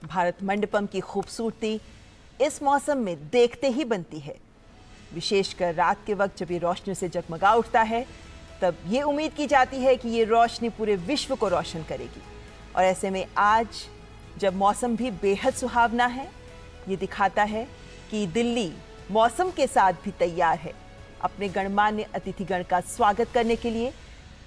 भारत मंडपम की खूबसूरती इस मौसम में देखते ही बनती है। विशेषकर रात के वक्त जब ये रोशनी से जगमगा उठता है, तब ये उम्मीद की जाती है कि ये रोशनी पूरे विश्व को रोशन करेगी। और ऐसे में आज जब मौसम भी बेहद सुहावना है, ये दिखाता है कि दिल्ली मौसम के साथ भी तैयार है अपने गणमान्य अतिथिगण का स्वागत करने के लिए।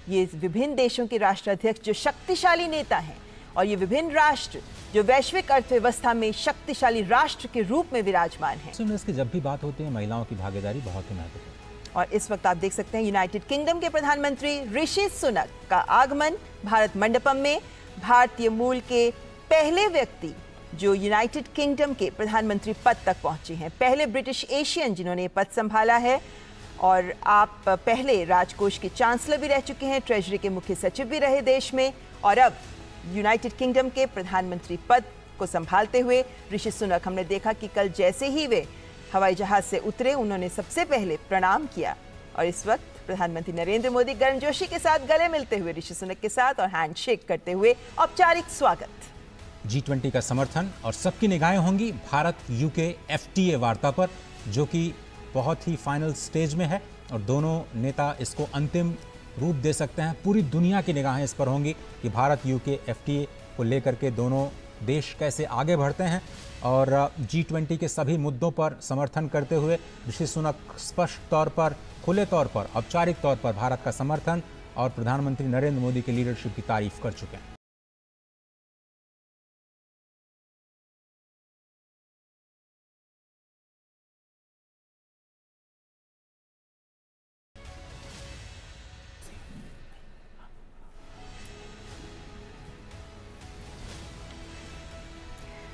ये विभिन्न देशों के राष्ट्राध्यक्ष जो शक्तिशाली नेता हैं और ये विभिन्न राष्ट्र जो वैश्विक अर्थव्यवस्था में शक्तिशाली राष्ट्र के रूप में विराजमान हैं। इसकी जब भी बात होती है महिलाओं की भागीदारी बहुत ही महत्वपूर्ण। और इस वक्त आप देख सकते हैं यूनाइटेड किंगडम के प्रधानमंत्री ऋषि सुनक का आगमन भारत मंडपम में। भारतीय मूल के पहले व्यक्ति जो यूनाइटेड किंगडम के प्रधानमंत्री पद तक पहुंचे हैं, पहले ब्रिटिश एशियन जिन्होंने पद संभाला है। और आप पहले राजकोष के चांसलर भी रह चुके हैं, ट्रेजरी के मुख्य सचिव भी रहे देश में, और अब यूनाइटेड किंगडम के प्रधानमंत्री पद को संभालते हुए ऋषि सुनक, हमने देखा कि कल जैसे ही वे हवाई जहाज से उतरे, उन्होंने सबसे पहले प्रणाम किया। और इस वक्त प्रधानमंत्री नरेंद्र मोदी गर्मजोशी के साथ गले मिलते हुए ऋषि सुनक के साथ और हैंडशेक करते हुए औपचारिक स्वागत। G20 का समर्थन और सबकी निगाहें होंगी भारत यूके FTA वार्ता पर, जो कि बहुत ही फाइनल स्टेज में है और दोनों नेता इसको अंतिम रूप दे सकते हैं। पूरी दुनिया की निगाहें इस पर होंगी कि भारत यूके FTA को लेकर के दोनों देश कैसे आगे बढ़ते हैं। और G20 के सभी मुद्दों पर समर्थन करते हुए ऋषि सुनक स्पष्ट तौर पर, खुले तौर पर, औपचारिक तौर पर भारत का समर्थन और प्रधानमंत्री नरेंद्र मोदी की लीडरशिप की तारीफ कर चुके हैं।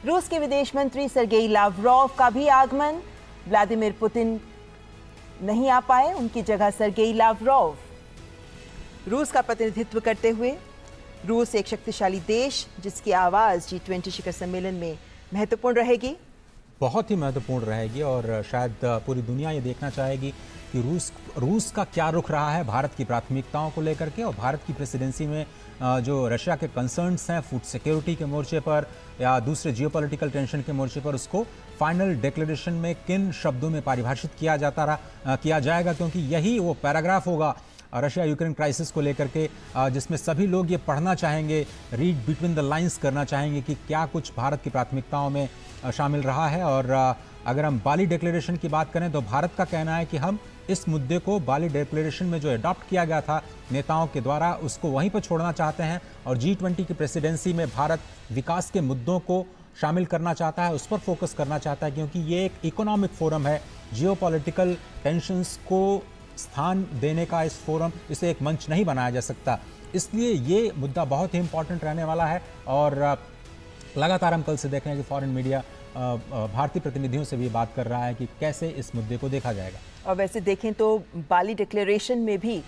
रूस के विदेश मंत्री सर्गेई लावरोव का भी आगमन। व्लादिमीर पुतिन नहीं आ पाए, उनकी जगह सर्गेई लावरोव रूस का प्रतिनिधित्व करते हुए। रूस एक शक्तिशाली देश जिसकी आवाज G20 शिखर सम्मेलन में महत्वपूर्ण रहेगी, बहुत ही महत्वपूर्ण रहेगी। और शायद पूरी दुनिया ये देखना चाहेगी कि रूस का क्या रुख रहा है भारत की प्राथमिकताओं को लेकर के, और भारत की प्रेसिडेंसी में जो रशिया के कंसर्न्स हैं फूड सिक्योरिटी के मोर्चे पर या दूसरे जियोपॉलिटिकल टेंशन के मोर्चे पर, उसको फाइनल डिक्लेरेशन में किन शब्दों में परिभाषित किया जाएगा, क्योंकि यही वो पैराग्राफ होगा रशिया यूक्रेन क्राइसिस को लेकर के जिसमें सभी लोग ये पढ़ना चाहेंगे, रीड बिटवीन द लाइंस करना चाहेंगे कि क्या कुछ भारत की प्राथमिकताओं में शामिल रहा है। और अगर हम बाली डिक्लेरेशन की बात करें तो भारत का कहना है कि हम इस मुद्दे को बाली डिक्लेरेशन में जो अडॉप्ट किया गया था नेताओं के द्वारा, उसको वहीं पर छोड़ना चाहते हैं। और G20 की प्रेसिडेंसी में भारत विकास के मुद्दों को शामिल करना चाहता है, उस पर फोकस करना चाहता है, क्योंकि ये एक इकोनॉमिक फोरम है। जियोपॉलिटिकल टेंशंस को स्थान देने का इस फोरम, इसे एक मंच नहीं बनाया जा सकता। इसलिए ये मुद्दा बहुत ही इंपॉर्टेंट रहने वाला है। और लगातार हम कल से देख रहे हैं कि फॉरेन मीडिया भारतीय प्रतिनिधियों से भी बात कर रहा है कि कैसे इस मुद्दे को देखा जाएगा। और वैसे देखें तो बाली डिक्लेरेशन में भी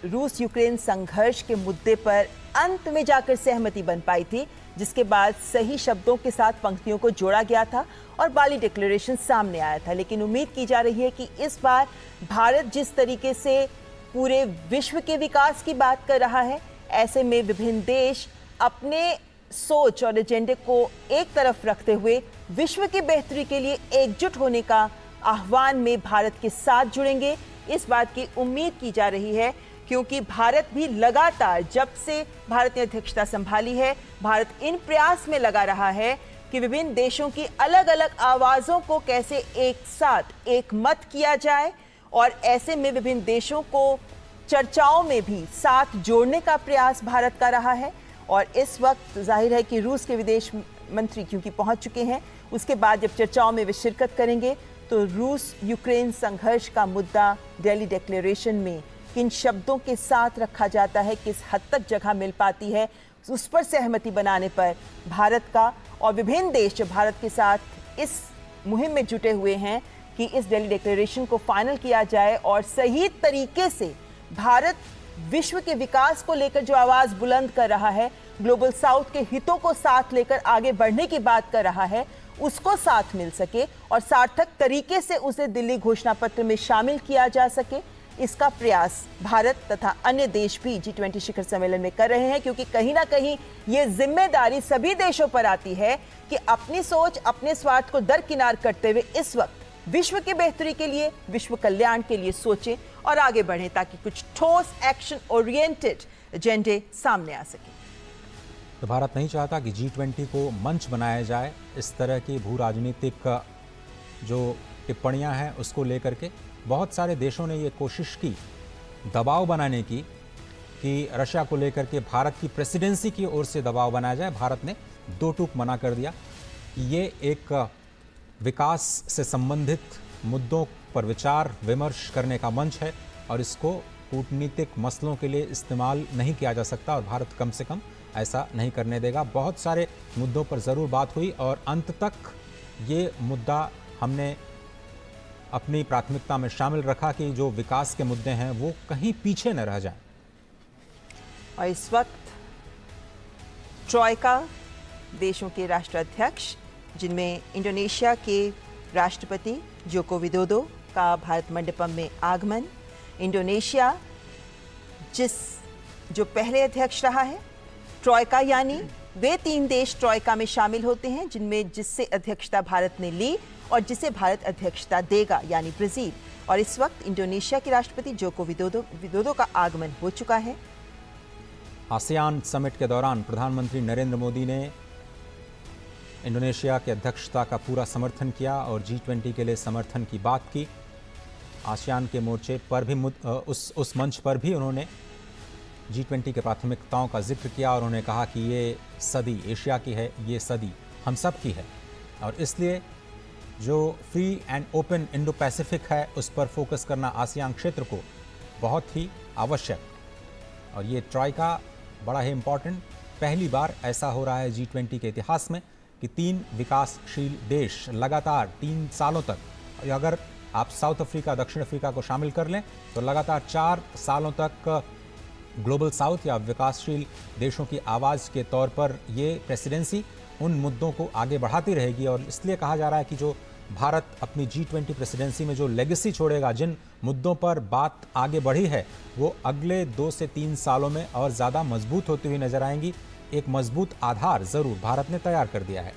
रूस यूक्रेन संघर्ष के मुद्दे पर अंत में जाकर सहमति बन पाई थी, जिसके बाद सही शब्दों के साथ पंक्तियों को जोड़ा गया था और बाली डिक्लेरेशन सामने आया था। लेकिन उम्मीद की जा रही है कि इस बार भारत जिस तरीके से पूरे विश्व के विकास की बात कर रहा है, ऐसे में विभिन्न देश अपने सोच और एजेंडे को एक तरफ रखते हुए विश्व की बेहतरी के लिए एकजुट होने का आह्वान में भारत के साथ जुड़ेंगे। इस बात की उम्मीद की जा रही है, क्योंकि भारत भी लगातार जब से भारत ने अध्यक्षता संभाली है, भारत इन प्रयास में लगा रहा है कि विभिन्न देशों की अलग अलग आवाजों को कैसे एक साथ एक मत किया जाए। और ऐसे में विभिन्न देशों को चर्चाओं में भी साथ जोड़ने का प्रयास भारत का रहा है। और इस वक्त जाहिर है कि रूस के विदेश मंत्री क्योंकि पहुंच चुके हैं, उसके बाद जब चर्चाओं में वे शिरकत करेंगे तो रूस यूक्रेन संघर्ष का मुद्दा दिल्ली डिक्लेरेशन में किन शब्दों के साथ रखा जाता है, किस हद तक जगह मिल पाती है, उस पर सहमति बनाने पर भारत का और विभिन्न देश जो भारत के साथ इस मुहिम में जुटे हुए हैं कि इस दिल्ली डिक्लेरेशन को फाइनल किया जाए। और सही तरीके से भारत विश्व के विकास को लेकर जो आवाज बुलंद कर रहा है, ग्लोबल साउथ के हितों को साथ लेकर आगे बढ़ने की बात कर रहा है, उसको साथ मिल सके और सार्थक तरीके से उसे दिल्ली घोषणा पत्र में शामिल किया जा सके। इसका प्रयास भारत तथा अन्य देश भी G20 शिखर सम्मेलन में कर रहे हैं, क्योंकि कहीं ना कहीं ये जिम्मेदारी सभी देशों पर आती है कि अपनी सोच, अपने स्वार्थ को दरकिनार करते हुए इस वक्त विश्व की बेहतरी के लिए, विश्व कल्याण के लिए सोचें और आगे बढ़ें, ताकि कुछ ठोस एक्शन ओरिएंटेड एजेंडे सामने आ सके। तो भारत नहीं चाहता कि G20 को मंच बनाया जाए इस तरह की भू राजनीतिक जो टिप्पणियां हैं उसको लेकर के। बहुत सारे देशों ने ये कोशिश की दबाव बनाने की कि रशिया को लेकर के भारत की प्रेसिडेंसी की ओर से दबाव बनाया जाए। भारत ने दो टूक मना कर दिया कि ये एक विकास से संबंधित मुद्दों पर विचार विमर्श करने का मंच है और इसको कूटनीतिक मसलों के लिए इस्तेमाल नहीं किया जा सकता और भारत कम से कम ऐसा नहीं करने देगा। बहुत सारे मुद्दों पर ज़रूर बात हुई और अंत तक ये मुद्दा हमने अपनी प्राथमिकता में शामिल रखा कि जो विकास के मुद्दे हैं वो कहीं पीछे न रह जाएं। और इस वक्त ट्रॉयका देशों के राष्ट्राध्यक्ष, जिनमें इंडोनेशिया के राष्ट्रपति जोको विदोदो का भारत मंडपम में आगमन, इंडोनेशिया जो पहले अध्यक्ष रहा है ट्रॉयका, यानी वे 3 देश ट्रॉयका में शामिल होते हैं जिससे अध्यक्षता भारत ने ली और जिसे भारत अध्यक्षता देगा, यानी ब्राजील। और इस वक्त इंडोनेशिया के राष्ट्रपति जोको विदोदो का आगमन हो चुका है। आसियान समिट के दौरान प्रधानमंत्री नरेंद्र मोदी ने इंडोनेशिया की अध्यक्षता का पूरा समर्थन किया और G20 के लिए समर्थन की बात की। आसियान के मोर्चे पर भी उस मंच पर भी उन्होंने G20 के प्राथमिकताओं का जिक्र किया और उन्होंने कहा कि ये सदी एशिया की है, ये सदी हम सब की है और इसलिए जो free and open Indo Pacific है उस पर फोकस करना आसियान क्षेत्र को बहुत ही आवश्यक। और ये ट्रॉयका बड़ा ही इम्पॉर्टेंट, पहली बार ऐसा हो रहा है G20 के इतिहास में कि 3 विकासशील देश लगातार 3 सालों तक, अगर आप साउथ अफ्रीका, दक्षिण अफ्रीका को शामिल कर लें तो लगातार 4 सालों तक ग्लोबल साउथ या विकासशील देशों की आवाज़ के तौर पर ये प्रेसिडेंसी उन मुद्दों को आगे बढ़ाती रहेगी। और इसलिए कहा जा रहा है कि जो भारत अपनी G20 प्रेसिडेंसी में जो लेगेसी छोड़ेगा, जिन मुद्दों पर बात आगे बढ़ी है, वो अगले 2 से 3 सालों में और ज़्यादा मजबूत होती हुई नजर आएंगी। एक मजबूत आधार ज़रूर भारत ने तैयार कर दिया है।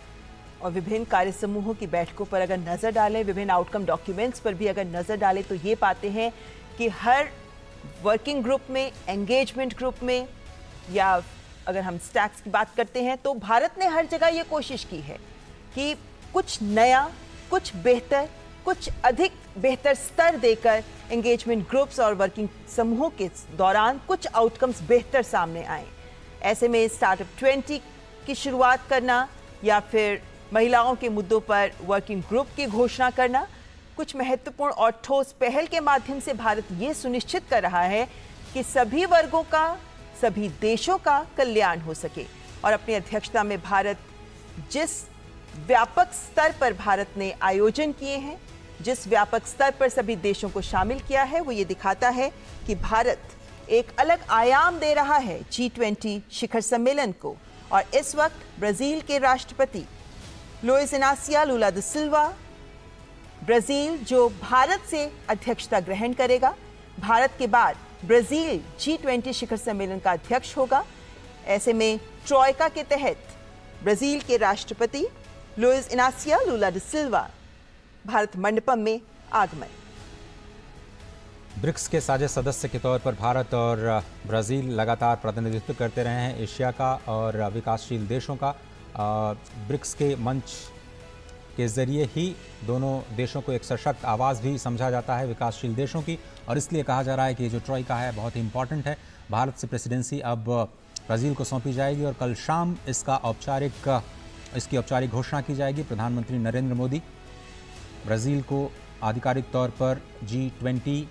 और विभिन्न कार्य समूहों की बैठकों पर अगर नज़र डालें, विभिन्न आउटकम डॉक्यूमेंट्स पर भी अगर नज़र डालें तो ये पाते हैं कि हर वर्किंग ग्रुप में, एंगेजमेंट ग्रुप में, या अगर हम स्टैक्स की बात करते हैं तो भारत ने हर जगह ये कोशिश की है कि कुछ नया, कुछ बेहतर, कुछ अधिक बेहतर स्तर देकर एंगेजमेंट ग्रुप्स और वर्किंग समूहों के दौरान कुछ आउटकम्स बेहतर सामने आए। ऐसे में स्टार्टअप 20 की शुरुआत करना या फिर महिलाओं के मुद्दों पर वर्किंग ग्रुप की घोषणा करना, कुछ महत्वपूर्ण और ठोस पहल के माध्यम से भारत ये सुनिश्चित कर रहा है कि सभी वर्गों का, सभी देशों का कल्याण हो सके। और अपनी अध्यक्षता में भारत जिस व्यापक स्तर पर भारत ने आयोजन किए हैं, जिस व्यापक स्तर पर सभी देशों को शामिल किया है, वो ये दिखाता है कि भारत एक अलग आयाम दे रहा है G20 शिखर सम्मेलन को। और इस वक्त ब्राजील के राष्ट्रपति लुइस इनासियो लुला दा सिल्वा, ब्राजील जो भारत से अध्यक्षता ग्रहण करेगा, भारत के बाद ब्राजील G20 शिखर सम्मेलन का अध्यक्ष होगा। ऐसे में ट्रॉयका के तहत ब्राजील के राष्ट्रपति लुइस इनासियो लुला दा सिल्वा भारत मंडपम में आगमन। ब्रिक्स के साझे सदस्य के तौर पर भारत और ब्राज़ील लगातार प्रतिनिधित्व करते रहे हैं एशिया का और विकासशील देशों का। ब्रिक्स के मंच के ज़रिए ही दोनों देशों को एक सशक्त आवाज़ भी समझा जाता है विकासशील देशों की, और इसलिए कहा जा रहा है कि ये जो ट्रॉयका है बहुत ही इंपॉर्टेंट है। भारत से प्रेसिडेंसी अब ब्राज़ील को सौंपी जाएगी और कल शाम इसकी औपचारिक घोषणा की जाएगी। प्रधानमंत्री नरेंद्र मोदी ब्राज़ील को आधिकारिक तौर पर G20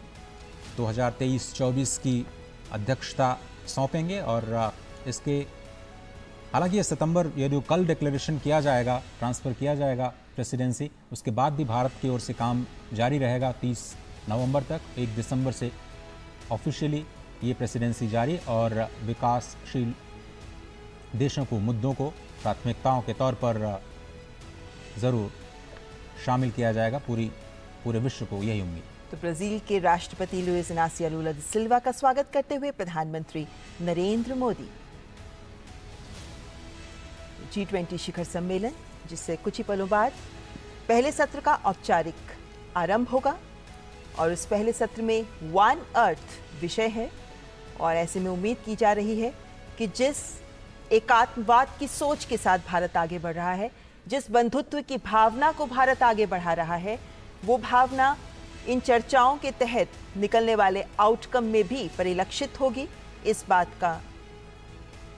2023-24 की अध्यक्षता सौंपेंगे और इसके हालांकि ये सितंबर, ये जो कल डिक्लेरेशन किया जाएगा, ट्रांसफ़र किया जाएगा प्रेसिडेंसी, उसके बाद भी भारत की ओर से काम जारी रहेगा 30 नवंबर तक। 1 दिसंबर से ऑफिशियली ये प्रेसिडेंसी जारी और विकासशील देशों को, मुद्दों को प्राथमिकताओं के तौर पर ज़रूर शामिल किया जाएगा। पूरे विश्व को यही उम्मीद। तो ब्राजील के राष्ट्रपति लुइस इनासियो लुला दा सिल्वा का स्वागत करते हुए प्रधानमंत्री नरेंद्र मोदी। G20 शिखर सम्मेलन, जिससे कुछ ही पलों बाद पहले सत्र का औपचारिक आरंभ होगा और उस पहले सत्र में वन अर्थ विषय है। और ऐसे में उम्मीद की जा रही है कि जिस एकात्मवाद की सोच के साथ भारत आगे बढ़ रहा है, जिस बंधुत्व की भावना को भारत आगे बढ़ा रहा है, वो भावना इन चर्चाओं के तहत निकलने वाले आउटकम में भी परिलक्षित होगी। इस बात का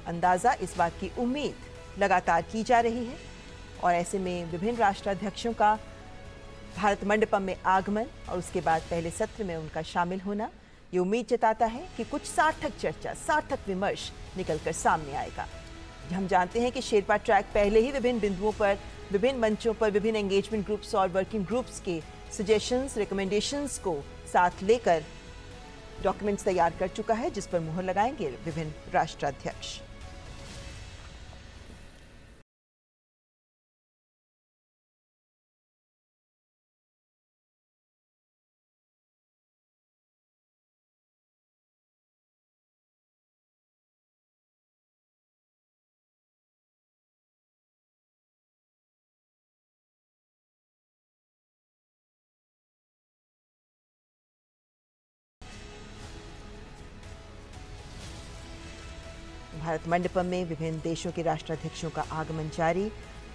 अंदाजा, इस बात की उम्मीद लगातार की जा रही है। और ऐसे में विभिन्न राष्ट्राध्यक्षों का भारत मंडपम में आगमन और उसके बाद पहले सत्र में उनका शामिल होना ये उम्मीद जताता है कि कुछ सार्थक चर्चा, सार्थक विमर्श निकलकर सामने आएगा। हम जानते हैं कि शेरपा ट्रैक पहले ही विभिन्न बिंदुओं पर, विभिन्न मंचों पर, विभिन्न एंगेजमेंट ग्रुप्स और वर्किंग ग्रुप्स के सजेशंस, रिकमेंडेशंस को साथ लेकर डॉक्यूमेंट्स तैयार कर चुका है, जिस पर मुहर लगाएंगे विभिन्न राष्ट्राध्यक्ष। भारत मंडपम में विभिन्न देशों के राष्ट्राध्यक्षों का आगमन जारी।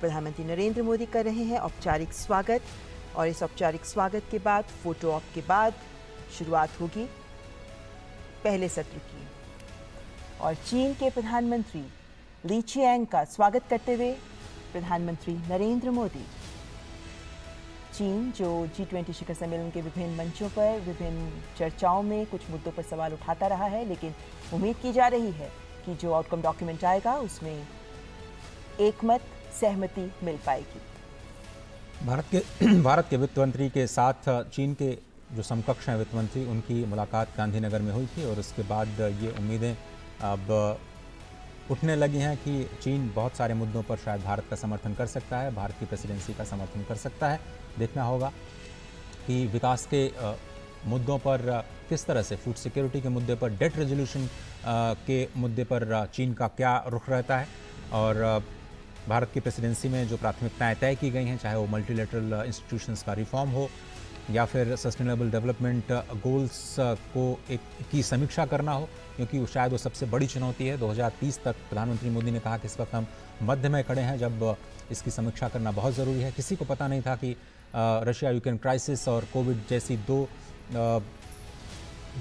प्रधानमंत्री नरेंद्र मोदी कर रहे हैं औपचारिक स्वागत और इस औपचारिक स्वागत के बाद फोटो ऑप के बाद शुरुआत होगी पहले सत्र की। और चीन के प्रधानमंत्री ली चियांग का स्वागत करते हुए प्रधानमंत्री नरेंद्र मोदी। चीन जो G20 शिखर सम्मेलन के विभिन्न मंचों पर, विभिन्न चर्चाओं में कुछ मुद्दों पर सवाल उठाता रहा है, लेकिन उम्मीद की जा रही है कि जो आउटकम डॉक्यूमेंट आएगा उसमें एकमत सहमति मिल पाएगी। भारत के वित्त मंत्री के साथ चीन के जो समकक्ष हैं वित्त मंत्री, उनकी मुलाकात गांधीनगर में हुई थी और उसके बाद ये उम्मीदें अब उठने लगी हैं कि चीन बहुत सारे मुद्दों पर शायद भारत का समर्थन कर सकता है, भारत की प्रेसिडेंसी का समर्थन कर सकता है। देखना होगा कि विकास के मुद्दों पर किस तरह से, फूड सिक्योरिटी के मुद्दे पर, डेट रेजोल्यूशन के मुद्दे पर चीन का क्या रुख रहता है। और भारत की प्रेसिडेंसी में जो प्राथमिकताएं तय की गई हैं, चाहे वो मल्टीलेटरल इंस्टीट्यूशंस का रिफॉर्म हो या फिर सस्टेनेबल डेवलपमेंट गोल्स की समीक्षा करना हो, क्योंकि शायद वो सबसे बड़ी चुनौती है। 2030 तक प्रधानमंत्री मोदी ने कहा कि इस वक्त हम मध्य में खड़े हैं, जब इसकी समीक्षा करना बहुत ज़रूरी है। किसी को पता नहीं था कि रशिया यूक्रेन क्राइसिस और कोविड जैसी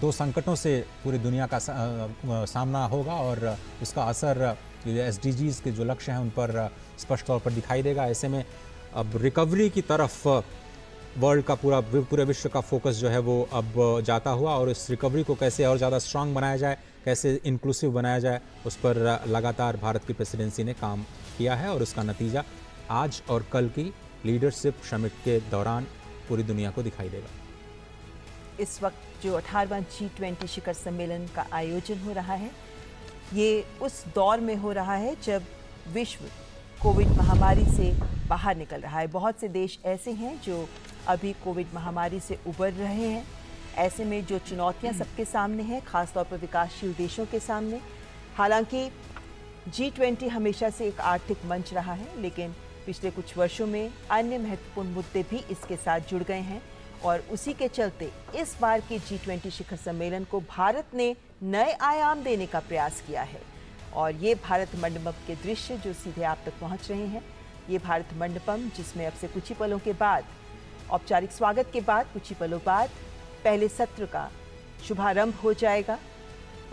दो संकटों से पूरी दुनिया का सामना होगा और उसका असर SDGs के जो लक्ष्य हैं उन पर स्पष्ट तौर पर दिखाई देगा। ऐसे में अब रिकवरी की तरफ वर्ल्ड का पूरे विश्व का फोकस जो है वो अब जाता हुआ, और इस रिकवरी को कैसे और ज़्यादा स्ट्रांग बनाया जाए, कैसे इंक्लूसिव बनाया जाए, उस पर लगातार भारत की प्रेसिडेंसी ने काम किया है। और उसका नतीजा आज और कल की लीडरशिप समिट के दौरान पूरी दुनिया को दिखाई देगा। इस वक्त जो 18वां G20 शिखर सम्मेलन का आयोजन हो रहा है, ये उस दौर में हो रहा है जब विश्व कोविड महामारी से बाहर निकल रहा है। बहुत से देश ऐसे हैं जो अभी कोविड महामारी से उबर रहे हैं। ऐसे में जो चुनौतियां सबके सामने हैं, खासतौर पर विकासशील देशों के सामने, हालांकि G20 हमेशा से एक आर्थिक मंच रहा है, लेकिन पिछले कुछ वर्षों में अन्य महत्वपूर्ण मुद्दे भी इसके साथ जुड़ गए हैं और उसी के चलते इस बार के G20 शिखर सम्मेलन को भारत ने नए आयाम देने का प्रयास किया है। और ये भारत मंडपम के दृश्य जो सीधे आप तक पहुंच रहे हैं, ये भारत मंडपम जिसमें अब से कुछ ही पलों के बाद, औपचारिक स्वागत के बाद कुछ ही पलों बाद पहले सत्र का शुभारंभ हो जाएगा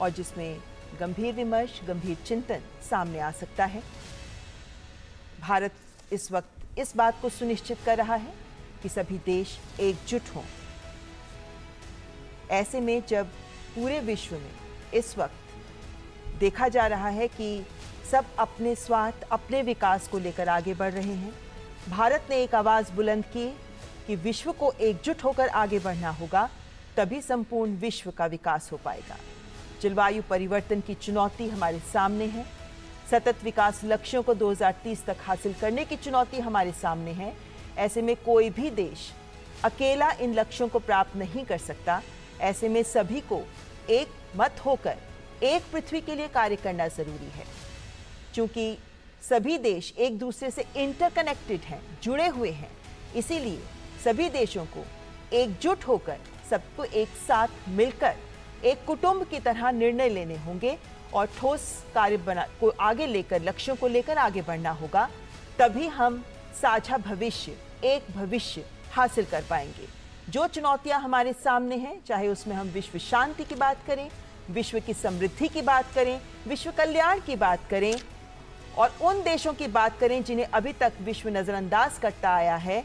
और जिसमें गंभीर विमर्श, गंभीर चिंतन सामने आ सकता है। भारत इस वक्त इस बात को सुनिश्चित कर रहा है कि सभी देश एकजुट हों। ऐसे में जब पूरे विश्व में इस वक्त देखा जा रहा है कि सब अपने स्वार्थ, अपने विकास को लेकर आगे बढ़ रहे हैं, भारत ने एक आवाज़ बुलंद की कि विश्व को एकजुट होकर आगे बढ़ना होगा, तभी संपूर्ण विश्व का विकास हो पाएगा। जलवायु परिवर्तन की चुनौती हमारे सामने है, सतत विकास लक्ष्यों को 2030 तक हासिल करने की चुनौती हमारे सामने है। ऐसे में कोई भी देश अकेला इन लक्ष्यों को प्राप्त नहीं कर सकता। ऐसे में सभी को एक मत होकर एक पृथ्वी के लिए कार्य करना जरूरी है। क्योंकि सभी देश एक दूसरे से इंटरकनेक्टेड हैं, जुड़े हुए हैं, इसीलिए सभी देशों को एकजुट होकर, सबको एक साथ मिलकर एक कुटुंब की तरह निर्णय लेने होंगे और ठोस कार्य को आगे लेकर, लक्ष्यों को लेकर आगे बढ़ना होगा। तभी हम साझा भविष्य, एक भविष्य हासिल कर पाएंगे। जो चुनौतियां हमारे सामने हैं, चाहे उसमें हम विश्व शांति की बात करें, विश्व की समृद्धि की बात करें, विश्व कल्याण की बात करें और उन देशों की बात करें जिन्हें अभी तक विश्व नजरअंदाज करता आया है,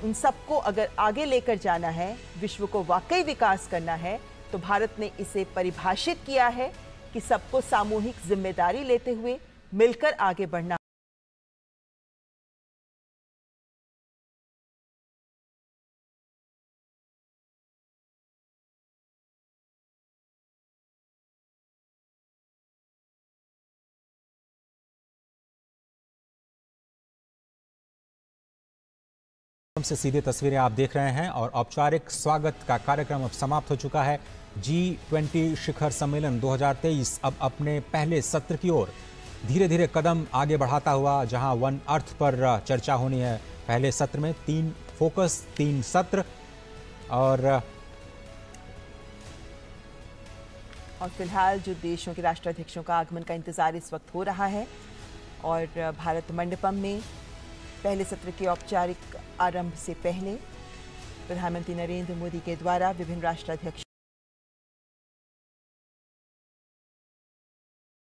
उन सबको अगर आगे लेकर जाना है, विश्व को वाकई विकास करना है, तो भारत ने इसे परिभाषित किया है कि सबको सामूहिक जिम्मेदारी लेते हुए मिलकर आगे बढ़ना। से सीधे तस्वीरें आप देख रहे हैं और औपचारिक स्वागत का कार्यक्रम अब समाप्त हो चुका है। G20 शिखर सम्मेलन 2023 अब अपने पहले सत्र की ओर धीरे धीरे कदम आगे बढ़ाता हुआ, जहां वन अर्थ पर चर्चा होनी है। पहले सत्र में 3 फोकस, 3 सत्र और फिलहाल जो देशों के राष्ट्राध्यक्षों का आगमन का इंतजार इस वक्त हो रहा है और भारत मंडपम में पहले सत्र के औपचारिक आरंभ से पहले प्रधानमंत्री नरेंद्र मोदी के द्वारा विभिन्न राष्ट्राध्यक्षों